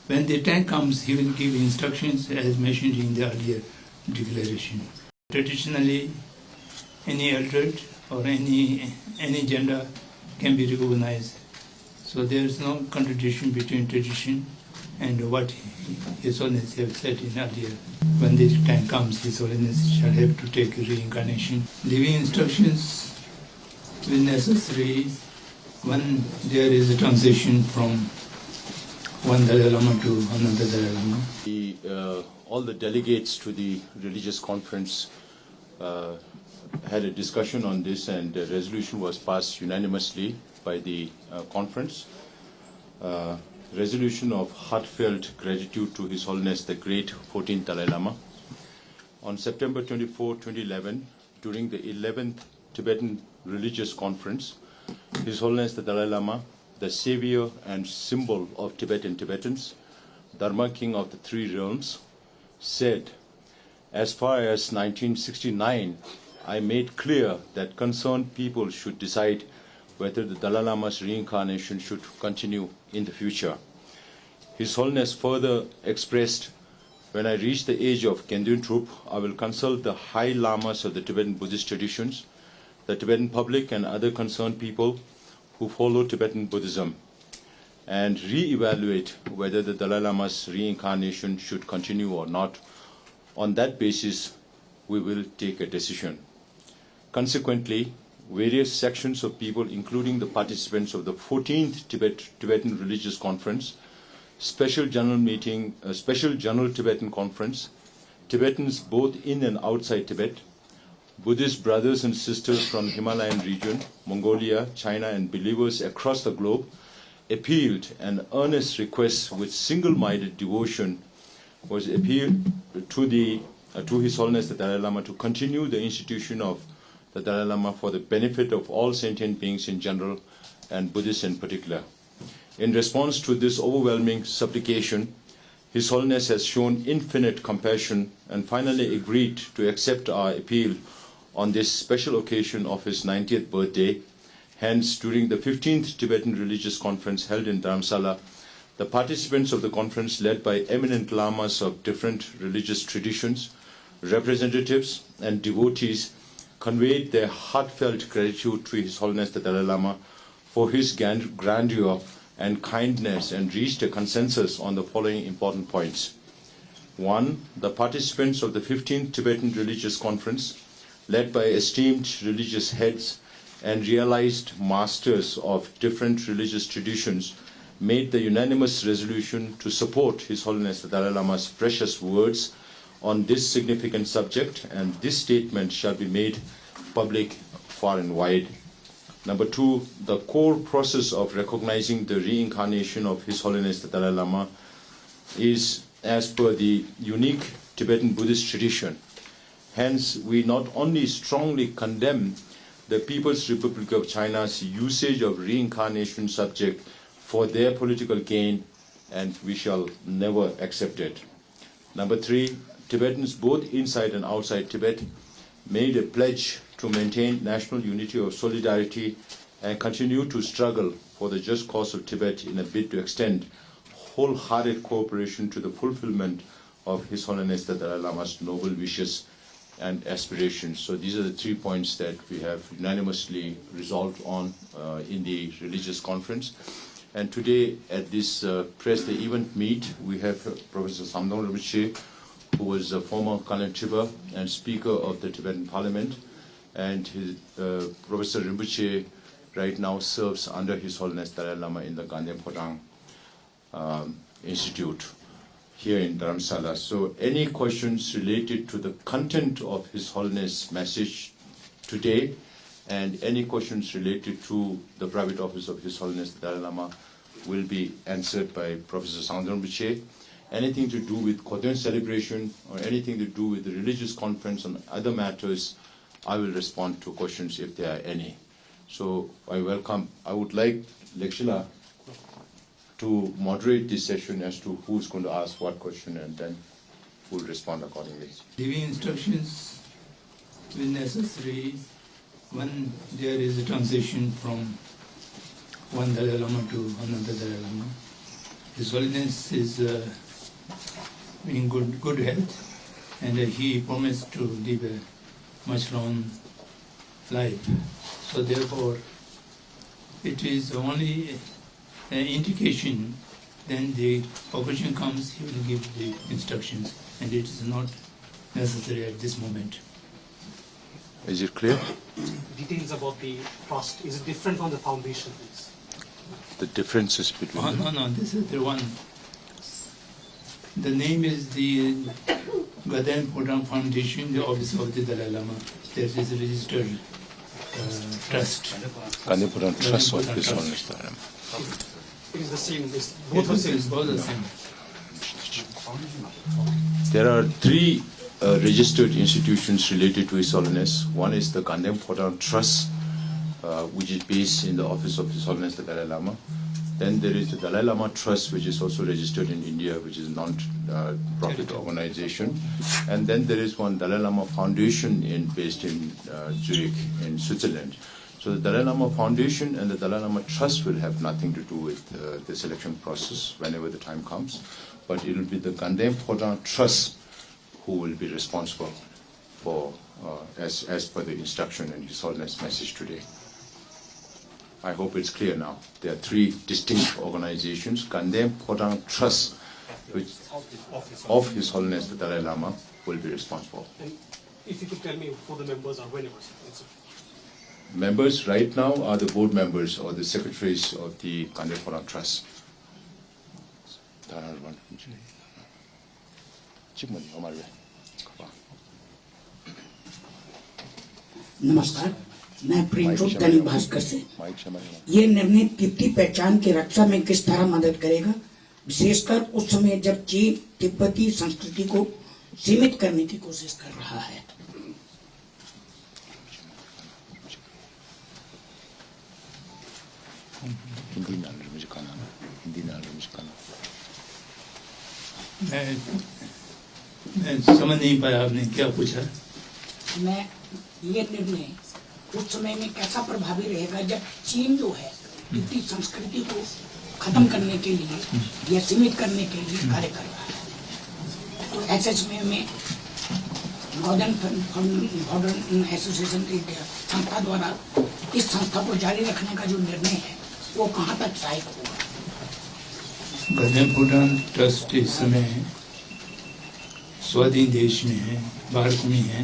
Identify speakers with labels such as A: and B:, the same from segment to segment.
A: When the time comes, he will give instructions as mentioned in the earlier declaration. Traditionally, any eldred or any gender can be recognized. So there is no contradiction between tradition and what His Holiness have said in earlier. When the time comes, His Holiness shall have to take reincarnation. Living instructions will necessary when there is a transition from one Dalai Lama to another Dalai Lama.
B: All the delegates to the religious conference had a discussion on this, and a resolution was passed unanimously by the conference. Resolution of heartfelt gratitude to His Holiness the Great 14th Dalai Lama. On September 24, 2011, during the 11th Tibetan Religious Conference, His Holiness the Dalai Lama, the savior and symbol of Tibetans, Dharma King of the Three Realms, said, "As far as 1969, I made clear that concerned people should decide whether the Dalai Lama's reincarnation should continue in the future." His Holiness further expressed, "When I reach the age of Kendun Trup, I will consult the high lamas of the Tibetan Buddhist traditions, the Tibetan public and other concerned people who follow Tibetan Buddhism, and re-evaluate whether the Dalai Lama's reincarnation should continue or not. On that basis, we will take a decision." Consequently, various sections of people, including the participants of the 14th Tibetan Religious Conference, Special General Meeting, Special General Tibetan Conference, Tibetans both in and outside Tibet, Buddhist brothers and sisters from the Himalayan region, Mongolia, China, and believers across the globe, appealed an earnest request with single-minded devotion was appealed to His Holiness the Dalai Lama to continue the institution of the Dalai Lama for the benefit of all sentient beings in general and Buddhists in particular. In response to this overwhelming supplication, His Holiness has shown infinite compassion and finally agreed to accept our appeal on this special occasion of his 90th birthday. Hence, during the 15th Tibetan Religious Conference held in Dharamsala, the participants of the conference, led by eminent lamas of different religious traditions, representatives and devotees, conveyed their heartfelt gratitude to His Holiness the Dalai Lama for his grandeur and kindness, and reached a consensus on the following important points. 1. The participants of the 15th Tibetan Religious Conference, led by esteemed religious heads and realized masters of different religious traditions, made the unanimous resolution to support His Holiness the Dalai Lama's precious words on this significant subject, and this statement shall be made public far and wide. Number 2, the core process of recognizing the reincarnation of His Holiness the Dalai Lama is as per the unique Tibetan Buddhist tradition. Hence, we not only strongly condemn the People's Republic of China's usage of reincarnation subject for their political gain, and we shall never accept it. Number 3, Tibetans both inside and outside Tibet made a pledge to maintain national unity of solidarity and continue to struggle for the just cause of Tibet in a bid to extend wholehearted cooperation to the fulfillment of His Holiness the Dalai Lama's noble wishes and aspirations. So these are the 3 points that we have unanimously resolved on in the religious conference. And today at this the event meet, we have Professor Samdong Rinpoche, who was a former Kalan Tripa and Speaker of the Tibetan Parliament, and Professor Rinpoche right now serves under His Holiness Dalai Lama in the Ganden Phorang Institute here in Dharamsala. So any questions related to the content of His Holiness' message today, and any questions related to the private office of His Holiness the Dalai Lama will be answered by Professor Samdong Rinpoche. Anything to do with Kodun celebration or anything to do with the religious conference and other matters, I will respond to questions if there are any. So I would like Lekshila to moderate this session as to who's going to ask what question, and then we'll respond accordingly.
A: Living instructions will necessary when there is a transition from one Dalai Lama to another Dalai Lama. His Holiness is in good health, and he promised to live a much long life. So therefore, it is only an indication. Then the occasion comes, he will give the instructions, and it is not necessary at this moment.
B: Is it clear?
C: Details about the trust, is it different from the foundation, please?
B: The differences between
A: Oh,
B: them?
A: no, this is the one. The name is the Gadan Podam Foundation, the office of the Dalai Lama. That is registered trust.
B: Gandhipuram Trust of His Holiness Dalai Lama.
C: It is the same,
A: Both the same.
B: There are three registered institutions related to His Holiness. One is the Gandham Podam Trust, which is based in the office of His Holiness the Dalai Lama. Then there is the Dalai Lama Trust, which is also registered in India, which is a non-profit organization. And then there is one Dalai Lama Foundation based in Zurich, in Switzerland. So the Dalai Lama Foundation and the Dalai Lama Trust will have nothing to do with the selection process whenever the time comes. But it will be the Gandham Podam Trust who will be responsible for, as per the instruction in His Holiness message today. I hope it's clear now. There are three distinct organizations. Gandham Podam Trust, which of His Holiness the Dalai Lama, will be responsible.
C: And if you could tell me who the members are, whenever.
B: Members right now are the board members or the secretaries of the Gandham Podam Trust.
D: नमस्कार, मैं प्रिंटरूप दैनिक भास्कर से। ये निर्णय तिब्बती पहचान की रक्षा में किस तरह मदद करेगा, विशेषकर उस समय जब चीन तिब्बती संस्कृति को सीमित करने की कोशिश कर रहा है।
A: मैं समझ नहीं पाया आपने क्या पूछा।
D: मैं ये निर्णय उस समय में कैसा प्रभावी रहेगा जब चीन जो है तिब्बती संस्कृति को खत्म करने के लिए या सीमित करने के लिए कार्य कर रहा है। तो ऐसे समय में मॉडर्न एसोसिएशन की संस्था द्वारा इस संस्था को जारी रखने का जो निर्णय है वो कहाँ तक सहायक होगा?
A: गंधम पोडाम ट्रस्ट इस समय स्वाधीन देश में है, भारत में है।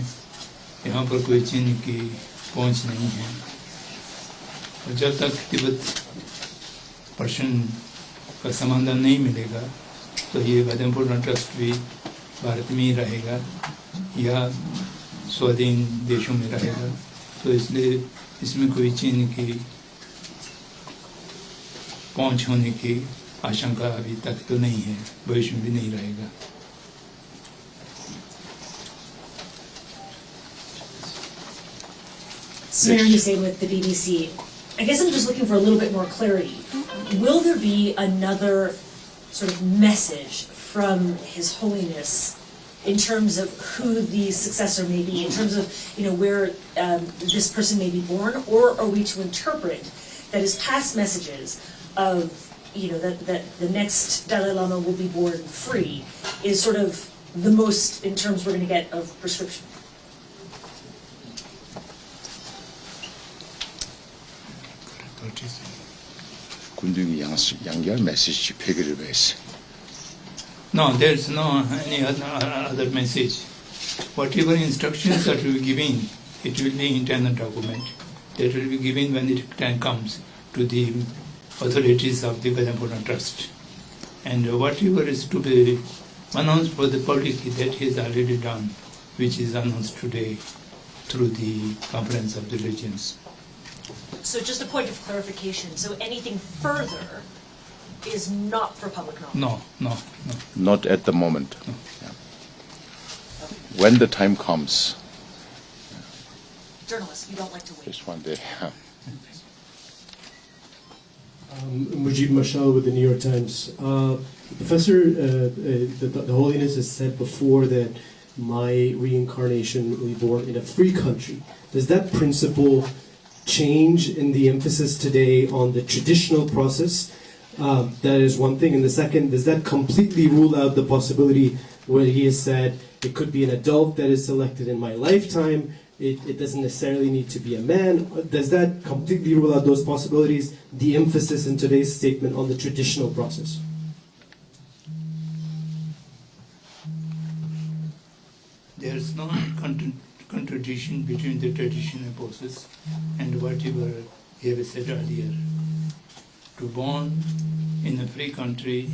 A: यहाँ पर कोई चीन की पहुँच नहीं है। और जब तक तिब्बत प्रश्न का समाधान नहीं मिलेगा तो ये गंधम पोडाम ट्रस्ट भी भारत में ही रहेगा या स्वाधीन देशों में रहेगा। तो इसलिए इसमें कोई चीन की पहुँच होने की आशंका अभी तक तो नहीं है, भविष्य में भी नहीं रहेगा।
E: Mary Hussein with the BBC. I guess I'm just looking for a little bit more clarity. Will there be another sort of message from His Holiness in terms of who the successor may be, in terms of, you know, where this person may be born, or are we to interpret that his past messages of, you know, that the next Dalai Lama will be born free is sort of the most, in terms we're going to get, of prescription?
B: 군중이 양기할 메시지 폐기를 했어.
A: No, there's no any other message. Whatever instructions that will be given, it will be internal document that will be given when the time comes to the authorities of the Gandham Podam Trust. And whatever is to be announced for the public, that is already done, which is announced today through the Conference of the Religions.
E: So just a point of clarification, so anything further is not for public knowledge?
A: No.
B: Not at the moment. Yeah. When the time comes.
E: Journalists, you don't like to wait.
B: Just one day.
F: Mujib Mashal with the New York Times. Professor, the Holiness has said before that my reincarnation will be born in a free country. Does that principle change in the emphasis today on the traditional process That is one thing. And the second, does that completely rule out the possibility where he has said it could be an adult that is selected in my lifetime? It doesn't necessarily need to be a man. Does that completely rule out those possibilities? The emphasis in today's statement on the traditional process.
A: There is no contradiction between the traditional process and whatever he have said earlier. To born in a free country,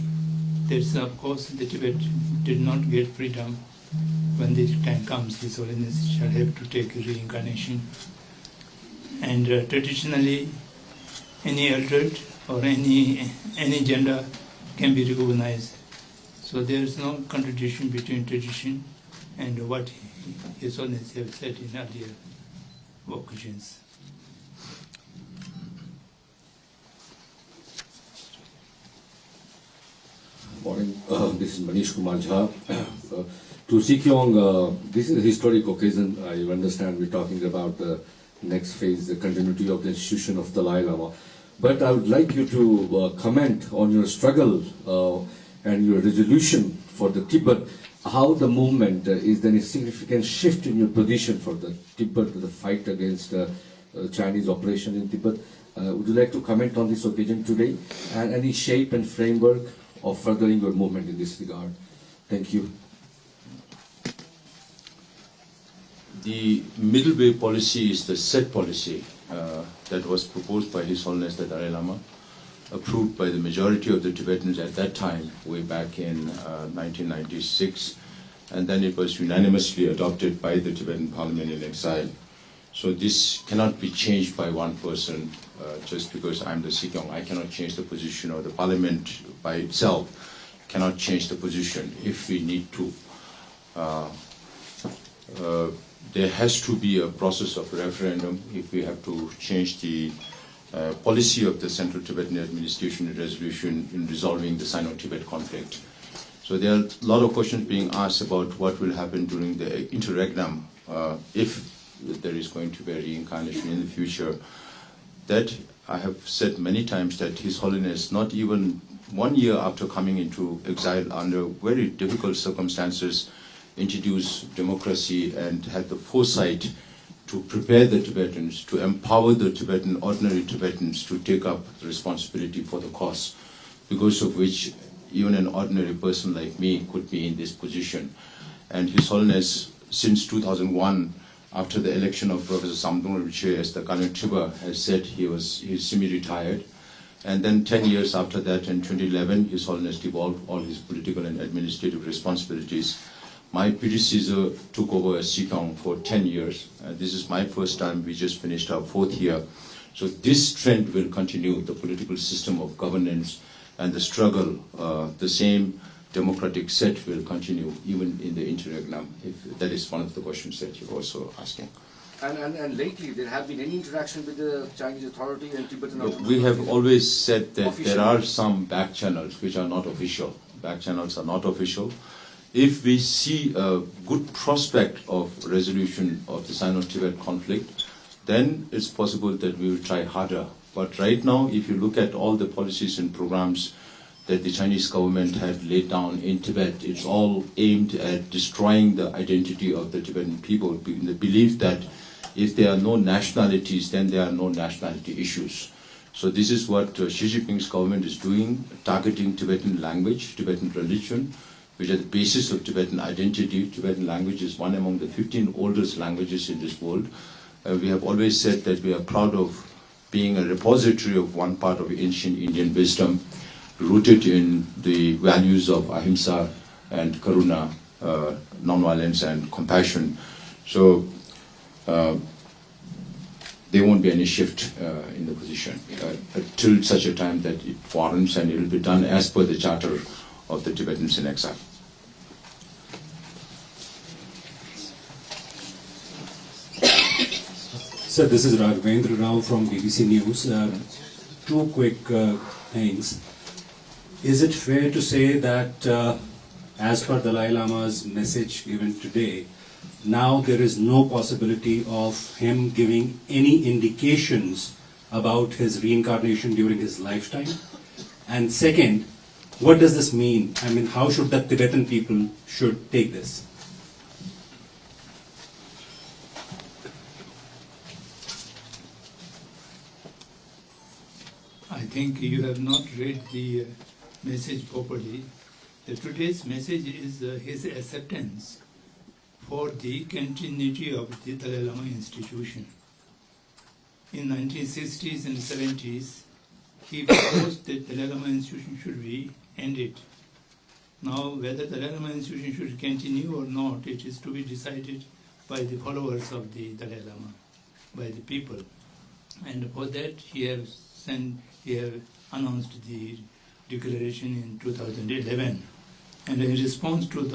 A: there's of course the Tibet did not get freedom. When the time comes, His Holiness shall have to take reincarnation. And traditionally, any altered or any gender can be recognized. So there is no contradiction between tradition and what His Holiness have said in earlier occasions.
G: Morning. This is Manish Kumar Jha. To Sikyong, this is a historic occasion. I understand we're talking about the next phase, the continuity of the institution of Dalai Lama. But I would like you to comment on your struggle and your resolution for the Tibet. How the movement is there a significant shift in your position for the Tibet, the fight against Chinese operation in Tibet? Would you like to comment on this occasion today and any shape and framework of furthering your movement in this regard? Thank you.
B: The middle way policy is the set policy that was proposed by His Holiness the Dalai Lama, approved by the majority of the Tibetans at that time, way back in 1996, and then it was unanimously adopted by the Tibetan Parliament in exile. So this cannot be changed by one person just because I'm the Sikyong. I cannot change the position, or the Parliament by itself cannot change the position if we need to. There has to be a process of referendum if we have to change the policy of the Central Tibetan Administration and resolution in resolving the Sino-Tibet conflict. So there are a lot of questions being asked about what will happen during the interregnum if there is going to be a reincarnation in the future. That I have said many times that His Holiness, not even 1 year after coming into exile under very difficult circumstances, introduced democracy and had the foresight to prepare the Tibetans, to empower the Tibetan, ordinary Tibetans to take up responsibility for the cause, because of which even an ordinary person like me could be in this position. And His Holiness, since 2001, after the election of Professor Samdung Rinpoche as the current Chiba, has said he's semi-retired. And then 10 years after that, in 2011, His Holiness devolved all his political and administrative responsibilities. My predecessor took over as Sikyong for 10 years. This is my first time. We just finished our 4th year. So this trend will continue, the political system of governance and the struggle, the same democratic set will continue even in the interregnum. If that is one of the questions that you're also asking.
G: And lately, there have been any interaction with the Chinese authority and Tibetan authority?
B: We have always said that there are some back channels which are not official. Back channels are not official. If we see a good prospect of resolution of the Sino-Tibet conflict, then it's possible that we will try harder. But right now, if you look at all the policies and programs that the Chinese government had laid down in Tibet, it's all aimed at destroying the identity of the Tibetan people, in the belief that if there are no nationalities, then there are no nationality issues. So this is what Xi Jinping's government is doing, targeting Tibetan language, Tibetan religion, which are the basis of Tibetan identity. Tibetan language is one among the 15 oldest languages in this world. We have always said that we are proud of being a repository of one part of ancient Indian wisdom, rooted in the values of ahimsa and karuna, non-violence and compassion. So there won't be any shift in the position till such a time that it warrants, and it will be done as per the charter of the Tibetans in exile.
H: Sir, this is Raghavendra Rao from BBC News. Two quick things. Is it fair to say that, as per Dalai Lama's message given today, now there is no possibility of him giving any indications about his reincarnation during his lifetime? And second, what does this mean? I mean, how should the Tibetan people should take this?
A: I think you have not read the message properly. Today's message is his acceptance for the continuity of the Dalai Lama institution. In 1960s and 70s, he proposed that Dalai Lama institution should be ended. Now, whether Dalai Lama institution should continue or not, it is to be decided by the followers of the Dalai Lama, by the people. And for that, he has announced the declaration in 2011. And in response to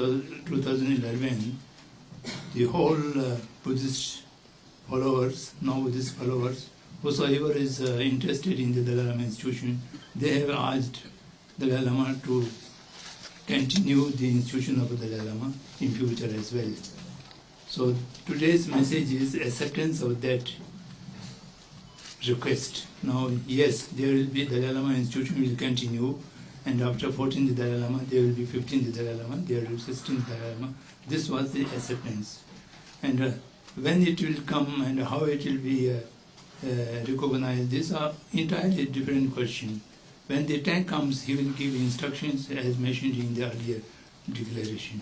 A: 2011, the whole Buddhist followers, non-Buddhist followers, whosoever is interested in the Dalai Lama institution, they have asked Dalai Lama to continue the institution of Dalai Lama in future as well. So today's message is acceptance of that request. Now, yes, there will be Dalai Lama institution will continue, and after 14th Dalai Lama, there will be 15th Dalai Lama, there will be 16th Dalai Lama. This was the acceptance. And when it will come and how it will be recognized, these are entirely different questions. When the time comes, he will give instructions as mentioned in the earlier declaration.